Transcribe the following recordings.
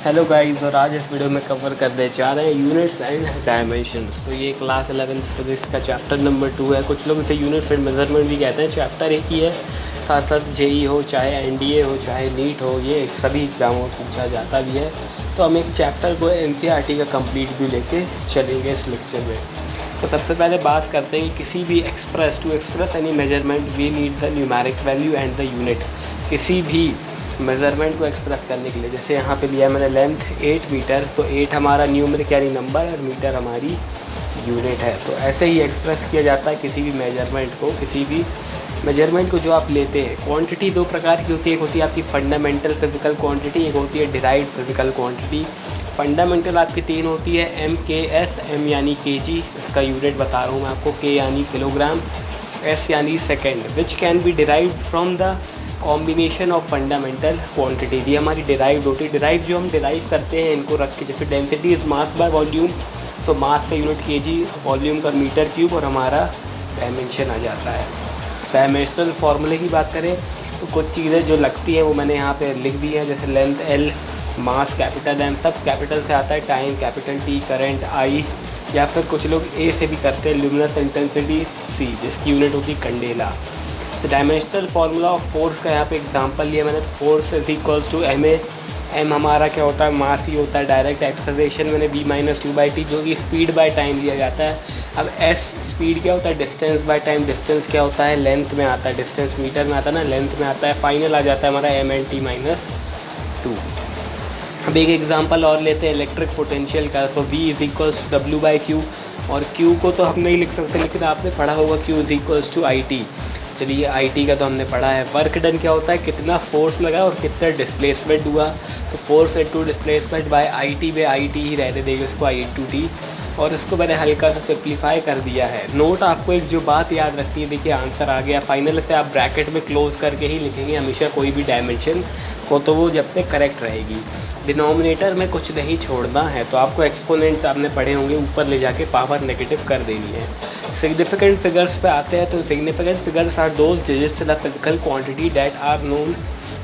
Hello guys, और आज इस वीडियो में कवर करने जा रहे हैं यूनिट्स एंड डायमेंशंस। तो ये क्लास 11 फिजिक्स का चैप्टर नंबर 2 है। कुछ लोग इसे यूनिट्स एंड मेजरमेंट भी कहते हैं। चैप्टर एक ही है, साथ साथ जेई हो, चाहे एनडीए हो, चाहे नीट हो, ये सभी एग्ज़ामों में पूछा जाता भी है। तो हम एक चैप्टर को एनसीईआरटी का कंप्लीट भी लेके चलेंगे इस लेक्चर में। तो सबसे पहले बात करते हैं कि किसी भी to express any measurement we need the numeric value and the unit. किसी भी मेज़रमेंट को एक्सप्रेस करने के लिए, जैसे यहाँ पे लिया मैंने लेंथ 8 मीटर, तो 8 हमारा न्यूमेरिक यानी नंबर और मीटर हमारी यूनिट है। तो ऐसे ही एक्सप्रेस किया जाता है किसी भी मेजरमेंट को। किसी भी मेजरमेंट को जो आप लेते हैं, क्वांटिटी दो प्रकार की होती है। एक होती है आपकी फंडामेंटल फिजिकल क्वांटिटी, एक होती है डिराइव्ड फिजिकल क्वांटिटी। फंडामेंटल आपकी 3 होती है, एम के एस। एम यानी केजी, इसका यूनिट बता रहा हूँ मैं आपको। के यानी किलोग्राम, एस यानी second. Which can be derived from the combination of fundamental quantity. ये हमारी डिराइव होती है। डिराइव जो हम डिराइव करते हैं इनको रख के, जैसे density is mass by volume, so mass का यूनिट केजी, वॉल्यूम का मीटर क्यूब, और हमारा डायमेंशन आ जाता है। डायमेंशनल फार्मूले की बात करें तो कुछ चीज़ें जो लगती हैं वो मैंने यहाँ पे लिख दी है। जैसे length L, mass capital M, सब कैपिटल से आता है। Time capital T, current I, या फिर कुछ लोग ए से भी करते हैं। ल्यूमिनस इंटेंसिटी सी, जिसकी यूनिट होती है candela. Dimensional formula of force का यहाँ पे एग्जांपल लिया मैंने। Force is equals to M A. M हमारा क्या होता है, मास ही होता है। डायरेक्ट एक्सेलरेशन मैंने v minus two by T, जो कि स्पीड बाय टाइम लिया जाता है। अब एस स्पीड क्या होता है, डिस्टेंस बाय टाइम। डिस्टेंस क्या होता है, लेंथ में आता है। डिस्टेंस मीटर में आता है ना, लेंथ में आता है। फाइनल आ जाता है हमारा एम एन टी माइनस 2। अब एक एग्जांपल और लेते हैं इलेक्ट्रिक पोटेंशियल का। तो v is equals W by Q, और q को तो हम नहीं लिख सकते, लेकिन आपने पढ़ा होगा q is equals to I T. चलिए आई टी का तो हमने पढ़ा है। वर्क डन क्या होता है, कितना फोर्स लगा और कितना डिस्प्लेसमेंट हुआ। तो force into displacement by I T by I T ही रहने देंगे उसको, आई टू टी। और इसको मैंने हल्का सा सिंप्लीफाई कर दिया है। नोट आपको एक जो बात याद रखनी है, देखिए आंसर आ गया। फाइनल से आप ब्रैकेट में क्लोज करके ही लिखेंगे हमेशा कोई भी डायमेंशन को, तो वो जब तक करेक्ट रहेगी। डिनोमिनेटर में कुछ नहीं छोड़ना है। तो आपको एक्सपोनेंट आपने पढ़े होंगे, ऊपर ले जाके पावर नेगेटिव कर देनी है। सिग्निफिकेंट फिगर्स पे आते हैं। तो significant figures are those digits in the physical quantity that are known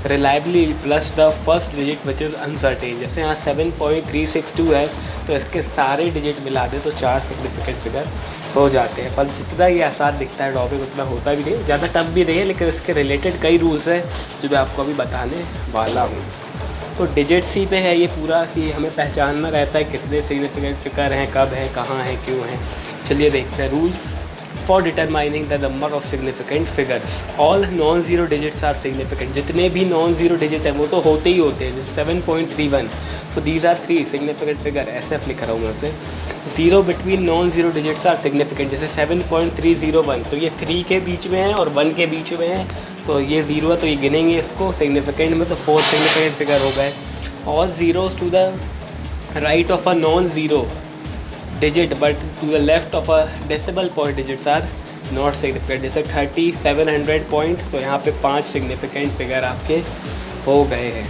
reliably plus the first digit which is uncertain. जैसे यहाँ 7.362 है, तो इसके सारे डिजिट मिला दे तो 4 सिग्निफिकेंट फिगर हो जाते हैं। पर जितना ये आसान दिखता है टॉपिक, उतना होता भी नहीं, ज़्यादा टफ भी नहीं है, लेकिन इसके रिलेटेड कई रूल्स हैं जो मैं आपको अभी बताने वाला हूँ। तो डिजिट सी पे है ये पूरा, कि हमें पहचानना रहता है कितने सिग्निफिकेंट फिगर हैं, कब हैं, कहाँ हैं, क्यों हैं। चलिए देखते हैं rules for determining the number of significant figures. All non zero digits are significant. जितने भी नॉन ज़ीरो डिजिट हैं वो तो होते ही होते हैं। जैसे 7.31, so these are 3 significant figure. ऐसे लिख रहा हूँ मैं उसे। Zero between non zero digits are significant. जैसे 7.301, तो ये 3 के बीच में है और 1 के बीच में है, तो ये 0 है, तो ये गिनेंगे इसको सिग्निफिकेंट में, तो 4 सिग्निफिकेंट फिगर हो गए। All zeros to the right of a non zero digit but to the left of a decimal point digits are not significant. जैसे 3700 पॉइंट, तो यहाँ पे 5 सिग्निफिकेंट फिगर आपके हो गए हैं।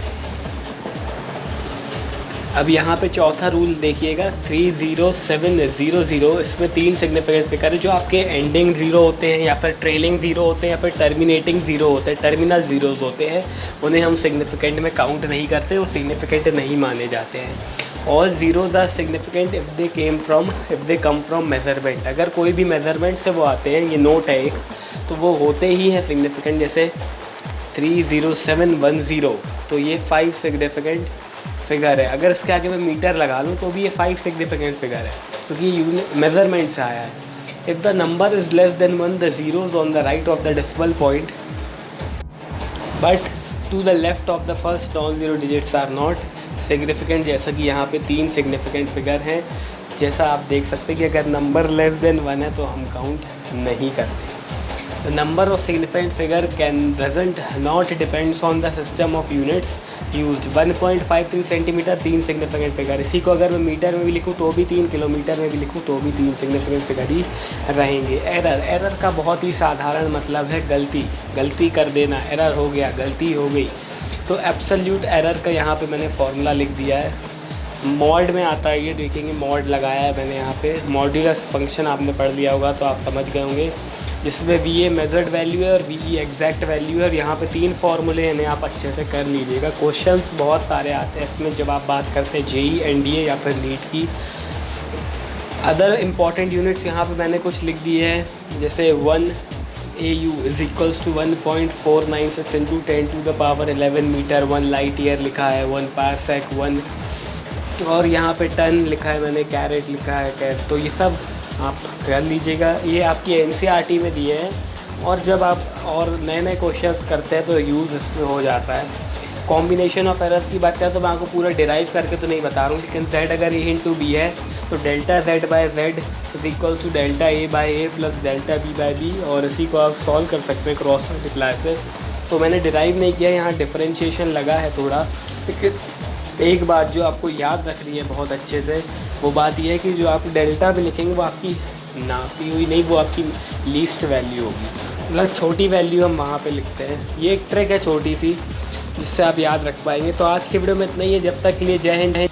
अब यहाँ पे चौथा रूल देखिएगा, 30700, इसमें 3 सिग्निफिकेंट फिगर है जो आपके एंडिंग ज़ीरो होते हैं, या फिर ट्रेलिंग ज़ीरो होते हैं, या फिर टर्मिनेटिंग ज़ीरो होते हैं, टर्मिनल ज़ीरोज़ होते हैं। उन्हें हम सिग्निफिकेंट में काउंट नहीं करते, वो सिग्निफिकेंट नहीं माने जाते हैं। और zeros are significant if they come from measurement. अगर कोई भी मेजरमेंट से वो आते हैं, ये नोट है एक, तो वो होते ही हैं सिग्निफिकेंट। जैसे 30710, तो ये 5 सिग्निफिकेंट फिगर है। अगर इसके आगे मैं मीटर लगा लूँ तो भी ये 5 सिग्निफिकेंट फिगर है, क्योंकि ये मेजरमेंट से आया है। If the number is less than 1, the zeros on the right of the decimal point but to the left of the first non zero digits are not significant. जैसा कि यहाँ पे 3 सिग्निफिकेंट फिगर हैं। जैसा आप देख सकते हैं कि अगर नंबर लेस देन 1 है तो हम काउंट नहीं करते। The number of significant figure can doesn't not depends on the system of units used। 1.53 centimetre 3 significant figure. इसी को अगर मैं मीटर में भी लिखूँ तो भी 3, किलोमीटर में भी लिखूँ तो भी 3 सिग्निफिकेंट फिगर ही रहेंगे। एरर का बहुत ही साधारण मतलब है गलती कर देना। एरर हो गया, गलती हो गई। तो एब्सोल्यूट एरर का यहाँ पे मैंने फॉर्मूला लिख दिया है। मॉड में आता है, ये देखेंगे मॉड लगाया है मैंने यहाँ पे। मॉड्यूलस फंक्शन आपने पढ़ लिया होगा तो आप समझ गए होंगे। जिसमें वी ए मेजर्ड वैल्यू है और वी ई एग्जैक्ट वैल्यू है। और यहाँ पे 3 फॉर्मूले हैं, आप अच्छे से कर लीजिएगा। क्वेश्चंस बहुत सारे आते हैं इसमें जब आप बात करते हैं जेई, एनडीए या फिर नीट की। अदर इम्पॉर्टेंट यूनिट्स यहाँ पे मैंने कुछ लिख दिए हैं, जैसे 1 AU is equals to 1.496 into 10⁻11 metre, 1 light year लिखा है, 1 पारसेक, 1, और यहाँ पे टन लिखा है मैंने, कैरेट लिखा है, कैट। तो ये सब आप कर लीजिएगा, ये आपकी NCERT में दिए हैं। और जब आप और नए नए क्वेश्चन करते हैं तो यूज़ इसमें हो जाता है। कॉम्बिनेशन ऑफ एरर्स की बात करें तो मैं आपको पूरा डिराइव करके तो नहीं बता रहा हूँ, लेकिन z अगर a इंटू बी है तो delta z by z is equal to delta a by a plus delta b by b, और इसी को आप सॉल्व कर सकते हैं क्रॉस मल्टीप्लाई से। तो मैंने डिराइव नहीं किया, यहाँ डिफरेंशिएशन लगा है थोड़ा। लेकिन एक बात जो आपको याद रखनी है बहुत अच्छे से, वो बात यह है कि जो आप डेल्टा भी लिखेंगे वो आपकी नापी हुई नहीं, वो आपकी लीस्ट वैल्यू होगी, मतलब छोटी वैल्यू हम वहाँ पे लिखते हैं। ये एक ट्रिक है छोटी सी जिससे आप याद रख पाएंगे। तो आज की वीडियो में इतना ही है, जब तक के लिए जय हिंद है।